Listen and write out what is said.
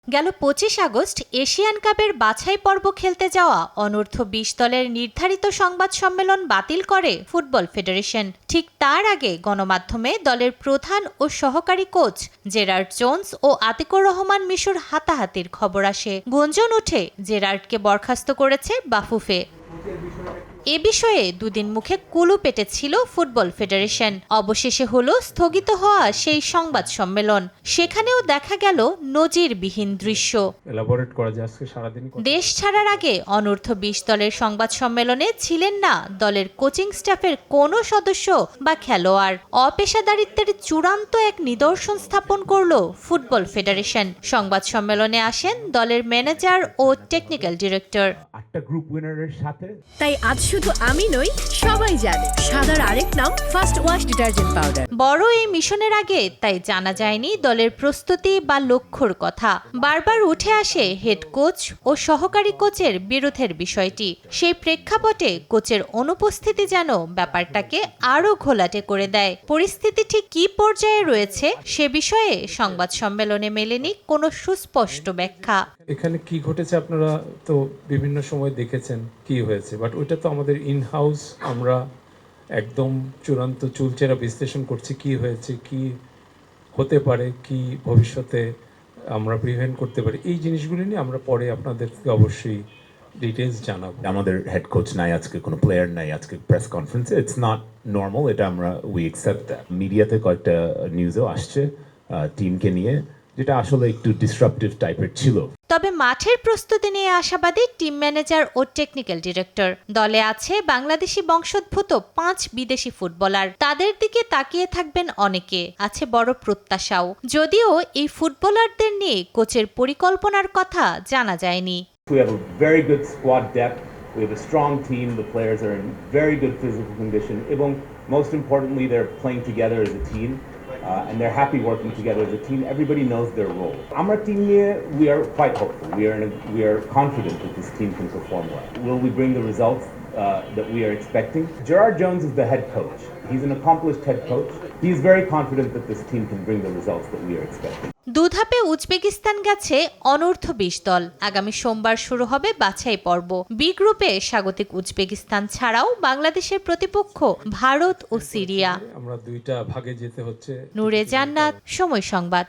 গেল ২৫ August Asian কাপের বাছাই পর্ব খেলতে যাওয়া অনূর্ধ্ব-২০ দলের নির্ধারিত সংবাদ সম্মেলন বাতিল করে ফুটবল ফেডারেশন। ঠিক তার আগে গণমাধ্যমে দলের প্রধান ও সহকারী কোচ জেরার্ড জোন্স ও আতিকুর রহমান মিশুর হাতাহাতির খবর আসে। গুঞ্জন ওঠে জেরার্ডকে বরখাস্ত করেছে বাফুফে। এ বিষয়ে দুদিন মুখে কুলু পেটেছিল ফুটবল ফেডারেশন। অবশেষে হলো স্থগিত হওয়া সেই সংবাদ সম্মেলন। সেখানেও দেখা গেল নজিরবিহীন দৃশ্য। দেশ ছাড়ার আগে অনূর্ধ্ব-২০ দলের সংবাদ সম্মেলনে ছিলেন না দলের কোচিং স্টাফের কোনো সদস্য বা খেলোয়াড়। অপেশাদারিত্বের চূড়ান্ত এক নিদর্শন স্থাপন করল ফুটবল ফেডারেশন। সংবাদ সম্মেলনে আসেন দলের ম্যানেজার ও টেকনিক্যাল ডিরেক্টর। তাই আজ শুধু আমি নই, সবাই জানে সাদার আরেক নাম ফার্স্ট ওয়াশ ডিটারজেন্ট পাউডার। বড় এই মিশনের আগে তাই জানা যায়নি দলের প্রস্তুতি বা লক্ষ্যর কথা। বারবার উঠে আসে হেড কোচ ও সহকারী কোচের বিরোধের বিষয়টি। সেই প্রেক্ষাপটে কোচের অনুপস্থিতি যেন ব্যাপারটাকে আরও ঘোলাটে করে দেয়। পরিস্থিতি ঠিক কী পর্যায়ে রয়েছে সে বিষয়ে সংবাদ সম্মেলনে মেলেনি কোনো সুস্পষ্ট ব্যাখ্যা। এখানে কি ঘটেছে আপনারা তো বিভিন্ন সময় দেখেছেন কি হয়েছে, বাট ওইটা তো আমাদের ইন হাউস আমরা একদম চূড়ান্ত চুলচেরা বিশ্লেষণ করছি কি হয়েছে, কি হতে পারে, কি ভবিষ্যতে আমরা প্রিভেন্ট করতে পারি। এই জিনিসগুলি নিয়ে আমরা পরে আপনাদেরকে অবশ্যই ডিটেলস জানাবো। আমাদের হেড কোচ নাই, আজকে কোনো প্লেয়ার নাই, আজকে প্রেস কনফারেন্সে ইটস নট নর্মাল, এটা আমরা উই অ্যাকসেপ্ট দ্যাট। মিডিয়াতে কয়েকটা নিউজও আসছে টিমকে নিয়ে, যেটা আসলে একটু ডিসরাপটিভ টাইপের ছিল। তবে মাঠের প্রস্তুতি নিয়ে আশাবাদী টিম ম্যানেজার ও টেকনিক্যাল ডিরেক্টর। দলে আছে বাংলাদেশি বংশোদ্ভূত ৫ বিদেশি ফুটবলার। তাদের দিকে তাকিয়ে থাকবেন অনেকে, আছে বড় প্রত্যাশাও। যদিও এই ফুটবলারদের নিয়ে কোচের পরিকল্পনার কথা জানা যায়নি। We have a very good squad depth. We have a strong team. The players are in very good physical condition. এবং most importantly, they're playing together as a team. And they're happy working together as a team. Everybody knows their role. Our team here, we are quite hopeful. We are confident that this team can perform well. Will we bring the results that we are expecting? Gerard Jones is the head coach. He's an accomplished head coach. He's very confident that this team can bring the results that we are expecting. দুধাপে Uzbekistan গেছে অনূর্ধ্ব-২০ দল। আগামী সোমবার শুরু হবে বাছাই পর্ব। বি গ্রুপে স্বাগতিক উজবেকিস্তান ছাড়াও বাংলাদেশের প্রতিপক্ষ ভারত ও সিরিয়া। আমরা দুইটা ভাগে যেতে হচ্ছে। নূরে জান্নাত, সময় সংবাদ।